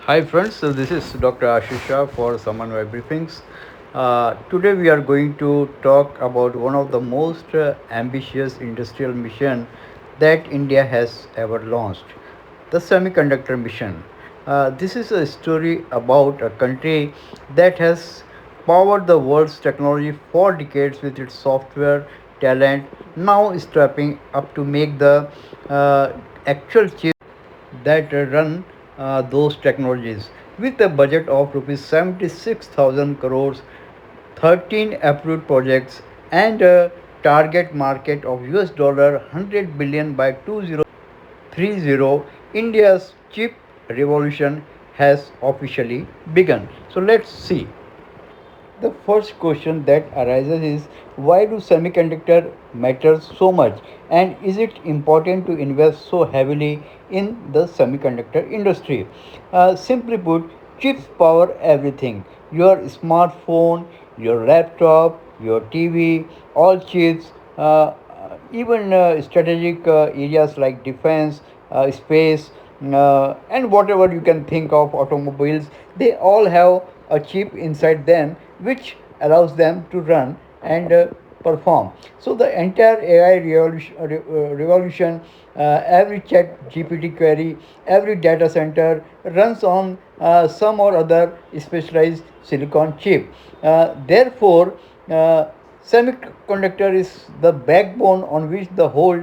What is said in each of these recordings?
Hi friends, so this is Dr. Ashish Shah for Samanvay Briefings. Today we are going to talk about one of the most ambitious industrial mission that India has ever launched, the semiconductor mission. This is a story about a country that has powered the world's technology for decades with its software talent, now stepping up to make the actual chip that run those technologies. With a budget of rupees 76,000 crores, 13 approved projects, and a target market of US dollar 100 billion by 2030, India's chip revolution has officially begun. So let's see. The first question that arises is, why do semiconductor matter so much, and is it important to invest so heavily in the semiconductor industry? Simply put, chips power everything. Your smartphone, your laptop, your TV, all chips. Even strategic areas like defense, space, and whatever you can think of, automobiles, they all have a chip inside them which allows them to run and perform. So the entire AI revolution, every chat GPT query, every data center runs on some or other specialized silicon chip. Therefore, semiconductor is the backbone on which the whole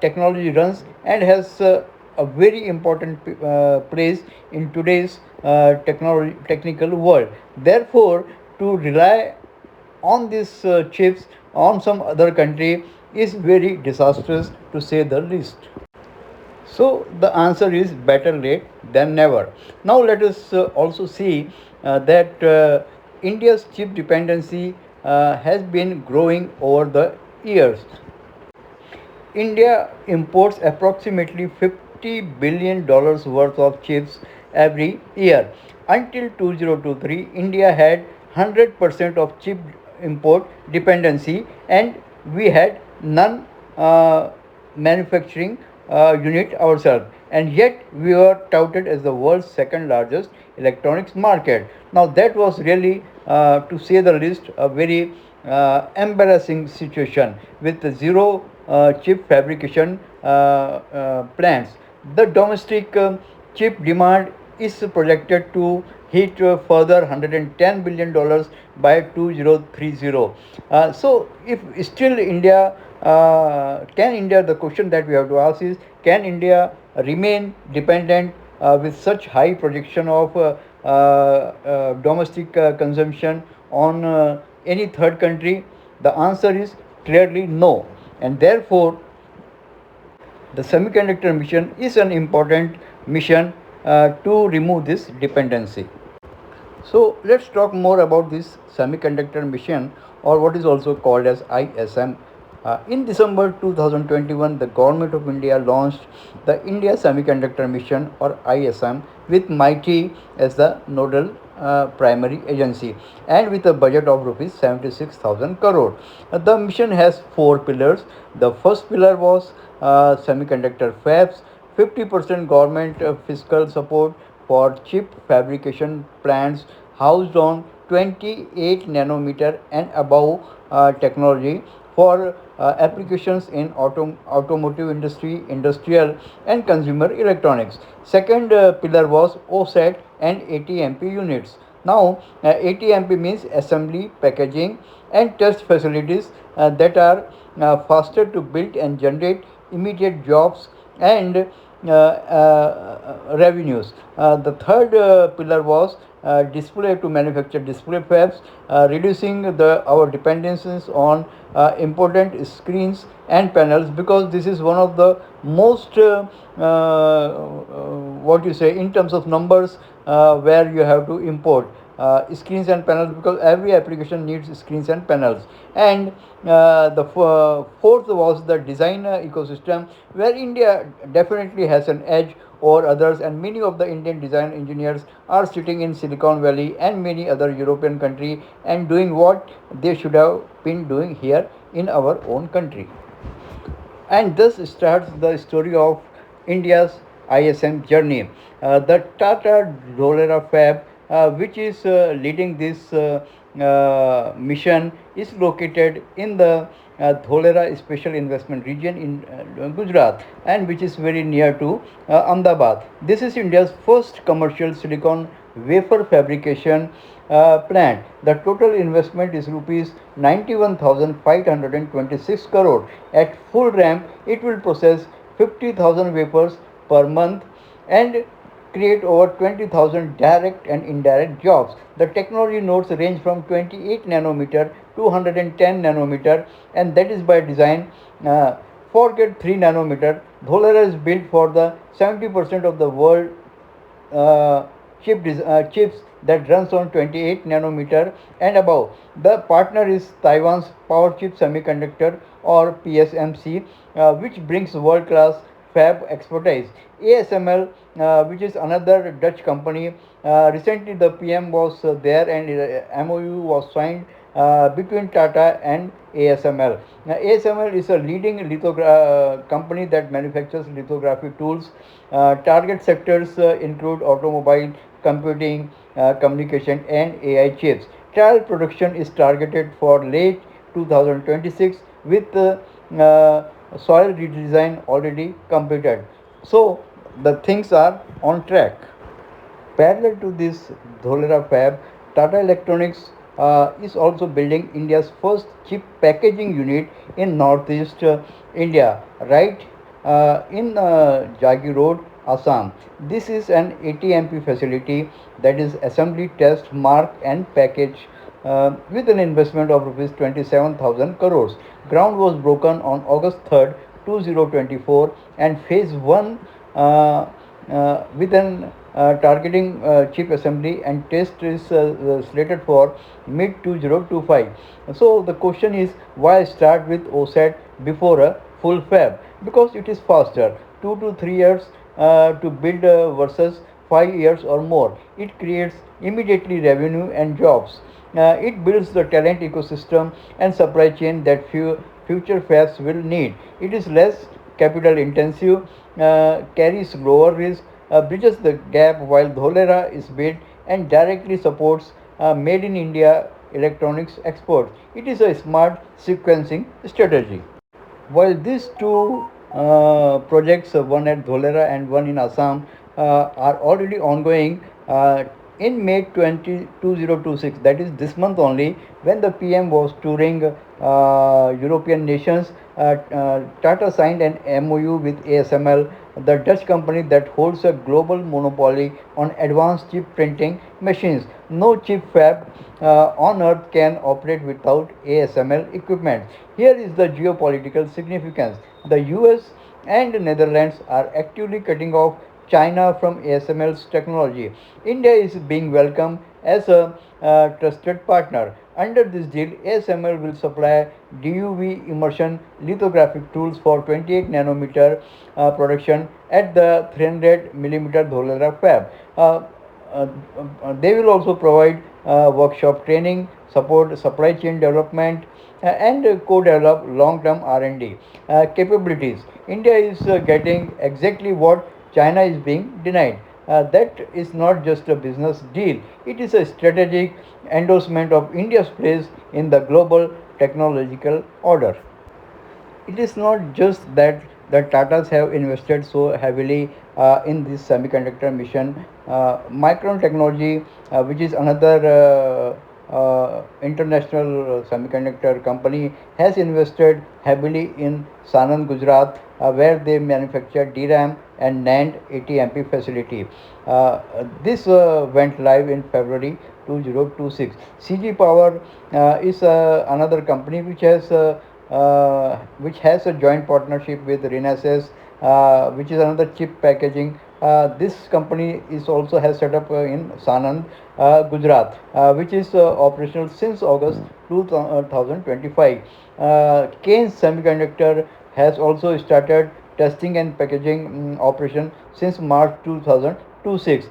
technology runs and has a very important place in today's technical world. Therefore, to rely on these chips on some other country is very disastrous, to say the least. So the answer is better late than never. Now let us also see that India's chip dependency has been growing over the years. India imports approximately $50 billion worth of chips every year. Until 2023, India had 100% of chip import dependency, and we had none manufacturing unit ourselves, and yet we were touted as the world's second largest electronics market. Now that was really, to say the least, a very embarrassing situation with zero chip fabrication plants. The domestic chip demand is projected to hit further $110 billion by 2030. So, if still India, can India, the question that we have to ask is, can India remain dependent with such high projection of domestic consumption on any third country? The answer is clearly no, and therefore the semiconductor mission is an important mission to remove this dependency. So let's talk more about this semiconductor mission, or what is also called as ISM. In December 2021, the Government of India launched the India Semiconductor Mission, or ISM, with MITI as the nodal primary agency and with a budget of rupees 76,000 crore. The mission has four pillars. The first pillar was semiconductor fabs, 50% government fiscal support for chip fabrication plants housed on 28 nanometer and above technology for applications in automotive industry, industrial and consumer electronics. Second pillar was OSAT and ATMP units. Now, ATMP means assembly, packaging and test facilities that are faster to build and generate immediate jobs and revenues. The third pillar was display to manufacture display fabs, reducing our dependencies on important screens and panels, because this is one of the most what you say in terms of numbers where you have to import screens and panels, because every application needs screens and panels. And the fourth was the design ecosystem, where India definitely has an edge over others, and many of the Indian design engineers are sitting in Silicon Valley and many other European countries and doing what they should have been doing here in our own country. And thus starts the story of India's ISM journey. The Tata Dholera Fab, which is leading this mission, is located in the Dholera Special Investment Region in Gujarat, and which is very near to Ahmedabad. This is India's first commercial silicon wafer fabrication plant. The total investment is rupees 91,526 crore. At full ramp, it will process 50,000 wafers per month and create over 20,000 direct and indirect jobs. The technology nodes range from 28 nanometer to 110 nanometer, and that is by design. Forget 3 nanometer. Dholera is built for the 70% of the world uh, chips that runs on 28 nanometer and above. The partner is Taiwan's Power Chip Semiconductor or PSMC, which brings world-class fab expertise. ASML, which is another Dutch company, recently the PM was there and MOU was signed between Tata and ASML. Now, ASML is a leading company that manufactures lithography tools. Target sectors include automobile, computing, communication, and AI chips. Trial production is targeted for late 2026 with soil redesign already completed. So the things are on track. Parallel to this Dholera fab, Tata Electronics is also building India's first chip packaging unit in Northeast India, right in Jagi Road, Assam. This is an ATMP facility, that is assembly, test, mark and package, with an investment of rupees 27,000 crores. Ground was broken on August 3rd, 2024, and phase 1 with an targeting chip assembly and test is slated for mid 2025. So the question is, why start with OSAT before a full fab? Because it is faster, 2 to 3 years to build versus 5 years or more. It creates immediately revenue and jobs. It builds the talent ecosystem and supply chain that future fabs will need. It is less capital intensive, carries lower risk, bridges the gap while Dholera is built and directly supports made in India electronics exports. It is a smart sequencing strategy. While these two projects, one at Dholera and one in Assam, are already ongoing, in May 2026, that is this month only, when the PM was touring European nations, Tata signed an MOU with ASML, the Dutch company that holds a global monopoly on advanced chip printing machines. No chip fab on earth can operate without ASML equipment. Here is the geopolitical significance. The US and Netherlands are actively cutting off China from ASML's technology. India is being welcomed as a trusted partner. Under this deal, ASML will supply DUV immersion lithographic tools for 28 nanometer production at the 300 millimeter Dholera fab. They will also provide workshop training, support supply chain development, and co-develop long-term R&D capabilities. India is getting exactly what China is being denied. That is not just a business deal, it is a strategic endorsement of India's place in the global technological order. It is not just that the Tatas have invested so heavily in this semiconductor mission. Micron Technology, which is another international semiconductor company, has invested heavily in Sanand, Gujarat, where they manufacture DRAM and NAND ATMP facility. This went live in February 2026. CG Power is another company which has a joint partnership with Renesas, which is another chip packaging. This company is also has set up in Sanand, Gujarat, which is operational since August 2025. Keynes Semiconductor has also started testing and packaging operation since March 2026.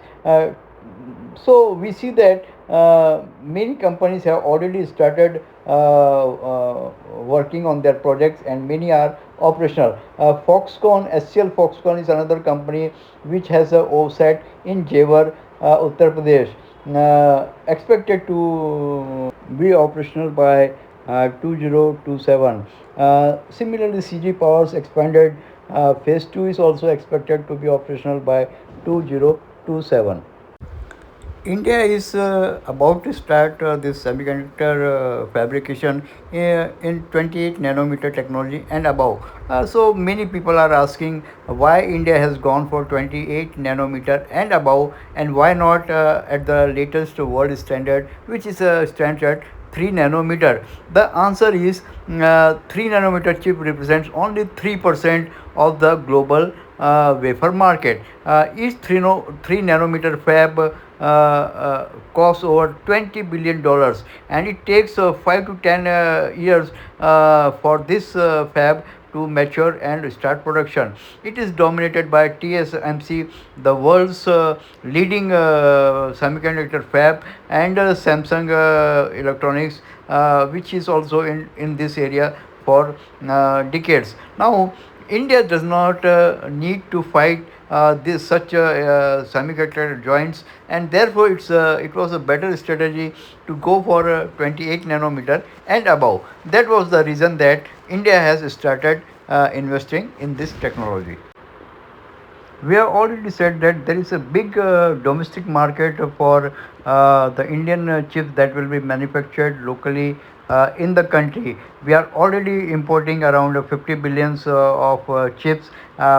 So we see that many companies have already started working on their projects, and many are operational. Foxconn, SCL Foxconn is another company which has a OSAT in Jewar, Uttar Pradesh, expected to be operational by 2027. Similarly, CG Power's expanded phase 2 is also expected to be operational by 2027. India is about to start this semiconductor fabrication in 28 nanometer technology and above. So many people are asking why India has gone for 28 nanometer and above, and why not at the latest world standard, which is a standard 3 nanometer. The answer is 3 nanometer chip represents only 3% of the global wafer market. Each 3 nanometer fab costs over $20 billion, and it takes 5 to 10 years for this fab to mature and start production. It is dominated by TSMC, the world's leading semiconductor fab, and Samsung Electronics, which is also in this area for decades. Now, India does not need to fight this such semiconductor joints, and therefore it was a better strategy to go for 28 nanometer and above. That was the reason that India has started investing in this technology. We have already said that there is a big domestic market for the Indian chips that will be manufactured locally in the country. We are already importing around 50 billions of chips,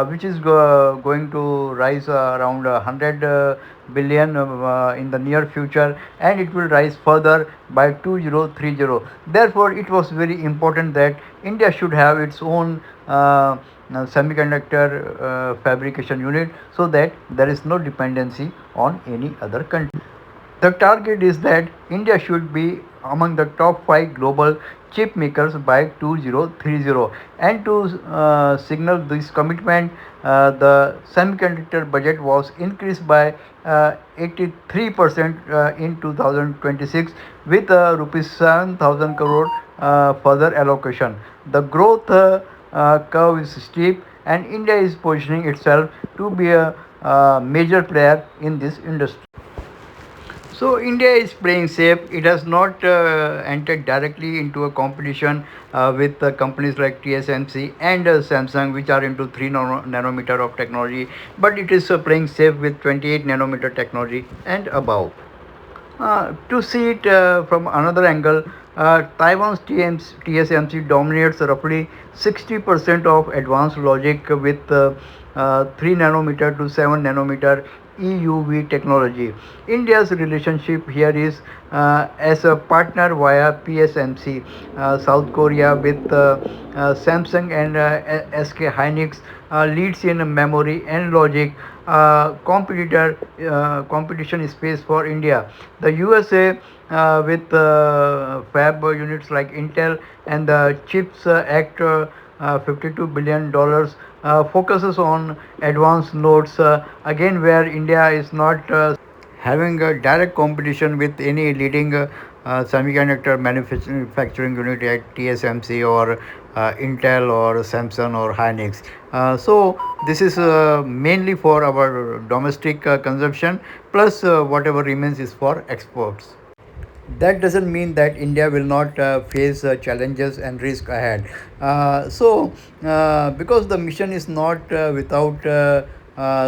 which is going to rise around 100 billion in the near future, and it will rise further by 2030. Therefore, it was very important that India should have its own semiconductor fabrication unit, so that there is no dependency on any other country. The target is that India should be among the top 5 global chip makers by 2030. And to signal this commitment, the semiconductor budget was increased by 83% in 2026, with rupees 7,000 crore further allocation. The growth curve is steep, and India is positioning itself to be a major player in this industry. So India is playing safe. It has not entered directly into a competition with companies like TSMC and Samsung, which are into 3 nanometer of technology, but it is playing safe with 28 nanometer technology and above. To see it from another angle, Taiwan's TSMC dominates roughly 60% of advanced logic with 3 nanometer to 7 nanometer EUV technology. India's relationship here is as a partner via PSMC. South Korea with Samsung and SK Hynix leads in memory and logic. Competition space for India. The USA with fab units like Intel and the Chips Act, $52 billion, focuses on advanced nodes, again where India is not having a direct competition with any leading semiconductor manufacturing unit like TSMC or Intel or Samsung or Hynix. So this is mainly for our domestic consumption, plus whatever remains is for exports. That doesn't mean that India will not face challenges and risk ahead. Because the mission is not without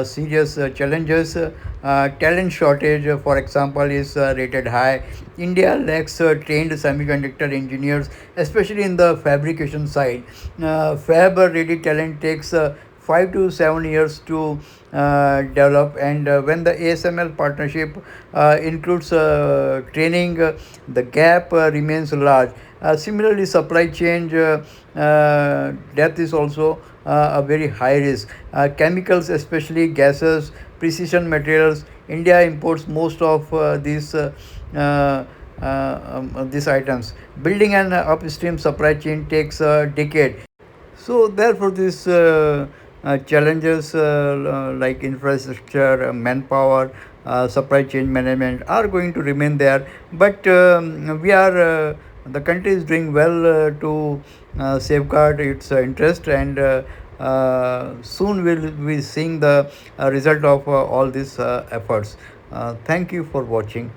serious challenges. Talent shortage, for example, is rated high. India lacks trained semiconductor engineers, especially in the fabrication side. Fab ready talent takes 5 to 7 years to develop, and when the ASML partnership includes training, the gap remains large. Similarly, supply chain depth is also a very high risk. Chemicals, especially gases, precision materials, India imports most of these items. Building an upstream supply chain takes a decade. So therefore, these challenges like infrastructure, manpower, supply chain management are going to remain there. But the country is doing well to safeguard its interest, and soon we'll be seeing the result of all these efforts. Thank you for watching.